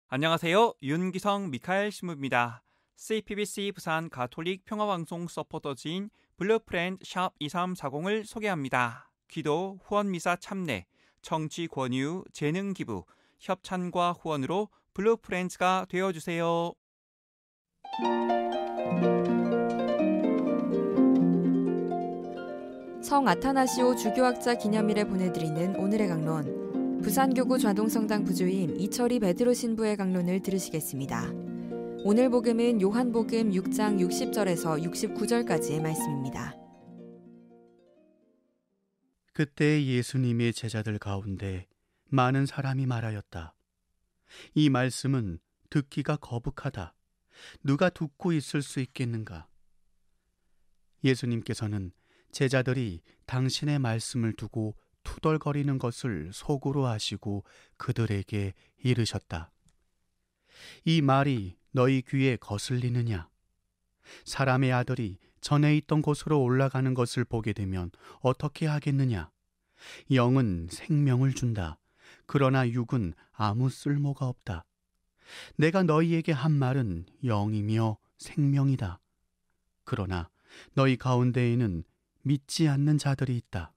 안녕하세요. 윤기성 미카엘 신부입니다. CPBC 부산 가톨릭 평화방송 서포터즈인 블루프렌드 샵 2340을 소개합니다. 기도, 후원미사 참내, 청취 권유, 재능 기부, 협찬과 후원으로 블루프렌즈가 되어주세요. 성 아타나시오 주교학자 기념일에 보내드리는 오늘의 강론, 부산교구 좌동성당 부주임 이철희 베드로 신부의 강론을 들으시겠습니다. 오늘 복음은 요한복음 6장 60절에서 69절까지의 말씀입니다. 그때 예수님의 제자들 가운데 많은 사람이 말하였다. 이 말씀은 듣기가 거북하다. 누가 듣고 있을 수 있겠는가? 예수님께서는 제자들이 당신의 말씀을 두고 투덜거리는 것을 속으로 아시고 그들에게 이르셨다. 이 말이 너희 귀에 거슬리느냐? 사람의 아들이 전에 있던 곳으로 올라가는 것을 보게 되면 어떻게 하겠느냐? 영은 생명을 준다. 그러나 육은 아무 쓸모가 없다. 내가 너희에게 한 말은 영이며 생명이다. 그러나 너희 가운데에는 믿지 않는 자들이 있다.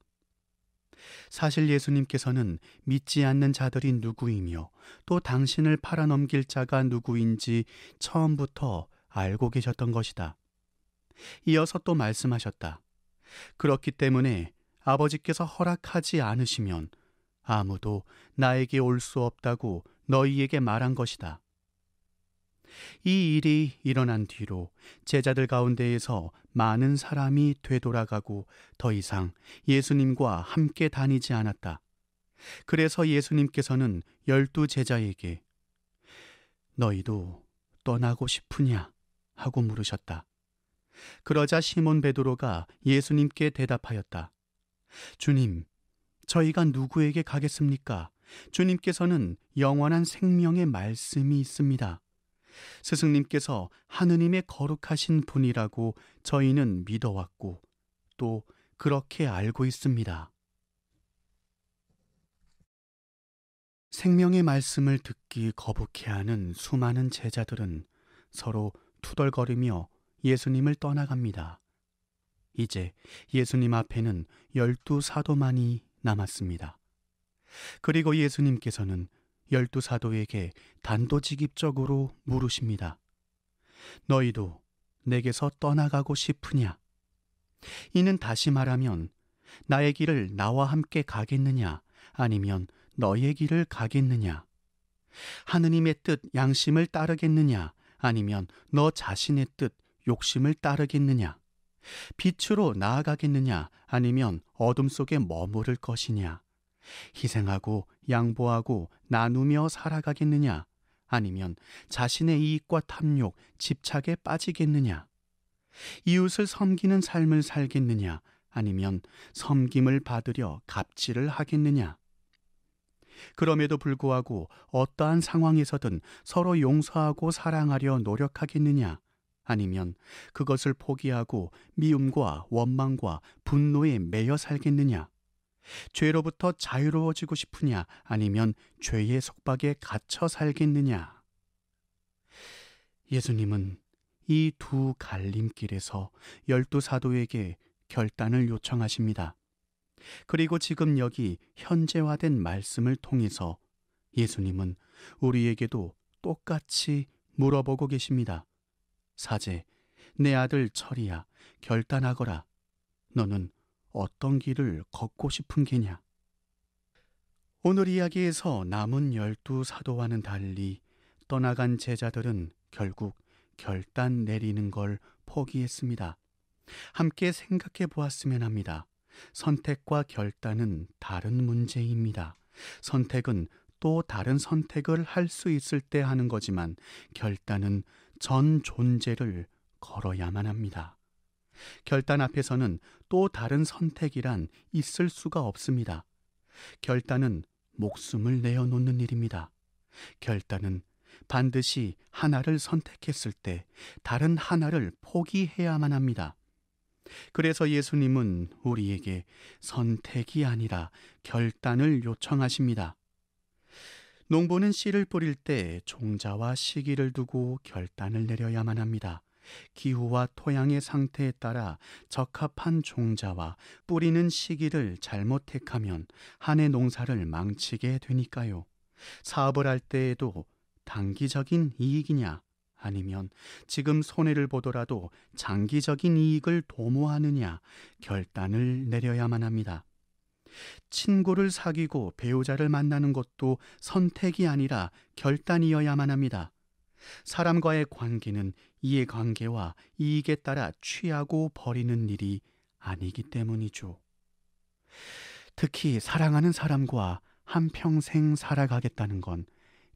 사실 예수님께서는 믿지 않는 자들이 누구이며 또 당신을 팔아넘길 자가 누구인지 처음부터 알고 계셨던 것이다. 이어서 또 말씀하셨다. 그렇기 때문에 아버지께서 허락하지 않으시면 아무도 나에게 올 수 없다고 너희에게 말한 것이다. 이 일이 일어난 뒤로 제자들 가운데에서 많은 사람이 되돌아가고 더 이상 예수님과 함께 다니지 않았다. 그래서 예수님께서는 12 제자에게 너희도 떠나고 싶으냐? 하고 물으셨다. 그러자 시몬 베드로가 예수님께 대답하였다. 주님, 저희가 누구에게 가겠습니까? 주님께서는 영원한 생명의 말씀이 있습니다. 스승님께서 하느님의 거룩하신 분이라고 저희는 믿어왔고 또 그렇게 알고 있습니다. 생명의 말씀을 듣기 거북해하는 수많은 제자들은 서로 투덜거리며 예수님을 떠나갑니다. 이제 예수님 앞에는 12 사도만이 남았습니다. 그리고 예수님께서는 12 사도에게 단도직입적으로 물으십니다. 너희도 내게서 떠나가고 싶으냐? 이는 다시 말하면 나의 길을 나와 함께 가겠느냐? 아니면 너의 길을 가겠느냐? 하느님의 뜻, 양심을 따르겠느냐? 아니면 너 자신의 뜻, 욕심을 따르겠느냐? 빛으로 나아가겠느냐? 아니면 어둠 속에 머무를 것이냐? 희생하고 양보하고 나누며 살아가겠느냐? 아니면 자신의 이익과 탐욕, 집착에 빠지겠느냐? 이웃을 섬기는 삶을 살겠느냐? 아니면 섬김을 받으려 갑질을 하겠느냐? 그럼에도 불구하고 어떠한 상황에서든 서로 용서하고 사랑하려 노력하겠느냐? 아니면 그것을 포기하고 미움과 원망과 분노에 매여 살겠느냐? 죄로부터 자유로워지고 싶으냐? 아니면 죄의 속박에 갇혀 살겠느냐? 예수님은 이 두 갈림길에서 12 사도에게 결단을 요청하십니다. 그리고 지금 여기 현재화된 말씀을 통해서 예수님은 우리에게도 똑같이 물어보고 계십니다. 사제, 내 아들 철이야, 결단하거라. 너는 어떤 길을 걷고 싶은 게냐? 오늘 이야기에서 남은 12 사도와는 달리 떠나간 제자들은 결국 결단 내리는 걸 포기했습니다. 함께 생각해 보았으면 합니다. 선택과 결단은 다른 문제입니다. 선택은 또 다른 선택을 할 수 있을 때 하는 거지만 결단은 전 존재를 걸어야만 합니다. 결단 앞에서는 또 다른 선택이란 있을 수가 없습니다. 결단은 목숨을 내어놓는 일입니다. 결단은 반드시 하나를 선택했을 때 다른 하나를 포기해야만 합니다. 그래서 예수님은 우리에게 선택이 아니라 결단을 요청하십니다. 농부는 씨를 뿌릴 때 종자와 시기를 두고 결단을 내려야만 합니다. 기후와 토양의 상태에 따라 적합한 종자와 뿌리는 시기를 잘못 택하면 한 해 농사를 망치게 되니까요. 사업을 할 때에도 단기적인 이익이냐 아니면 지금 손해를 보더라도 장기적인 이익을 도모하느냐 결단을 내려야만 합니다. 친구를 사귀고 배우자를 만나는 것도 선택이 아니라 결단이어야만 합니다. 사람과의 관계는 이해관계와 이익에 따라 취하고 버리는 일이 아니기 때문이죠. 특히 사랑하는 사람과 한평생 살아가겠다는 건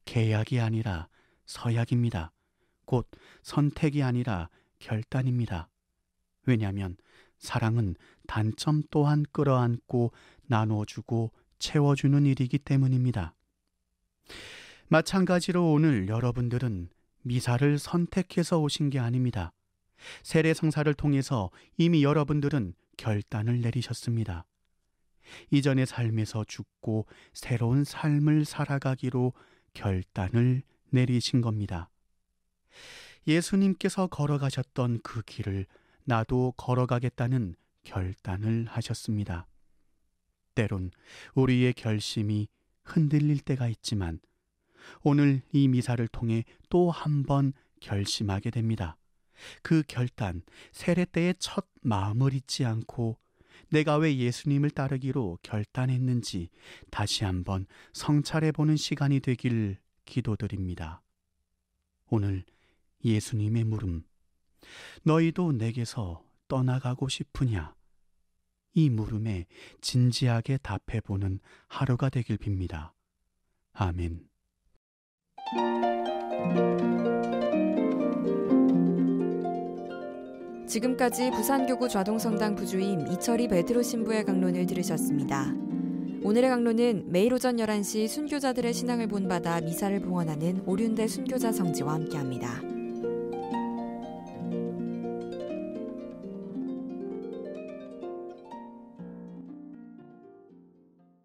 계약이 아니라 서약입니다. 곧 선택이 아니라 결단입니다. 왜냐하면 사랑은 단점 또한 끌어안고 나눠주고 채워주는 일이기 때문입니다. 마찬가지로 오늘 여러분들은 미사를 선택해서 오신 게 아닙니다. 세례성사를 통해서 이미 여러분들은 결단을 내리셨습니다. 이전의 삶에서 죽고 새로운 삶을 살아가기로 결단을 내리신 겁니다. 예수님께서 걸어가셨던 그 길을 나도 걸어가겠다는 결단을 하셨습니다. 때론 우리의 결심이 흔들릴 때가 있지만 오늘 이 미사를 통해 또 한 번 결심하게 됩니다. 그 결단, 세례 때의 첫 마음을 잊지 않고 내가 왜 예수님을 따르기로 결단했는지 다시 한번 성찰해보는 시간이 되길 기도드립니다. 오늘 예수님의 물음, 너희도 내게서 떠나가고 싶으냐? 이 물음에 진지하게 답해보는 하루가 되길 빕니다. 아멘. 지금까지 부산교구 좌동성당 부주임 이철희 베드로 신부의 강론을 들으셨습니다. 오늘의 강론은 매일 오전 11시 순교자들의 신앙을 본받아 미사를 봉헌하는 오륜대 순교자 성지와 함께합니다.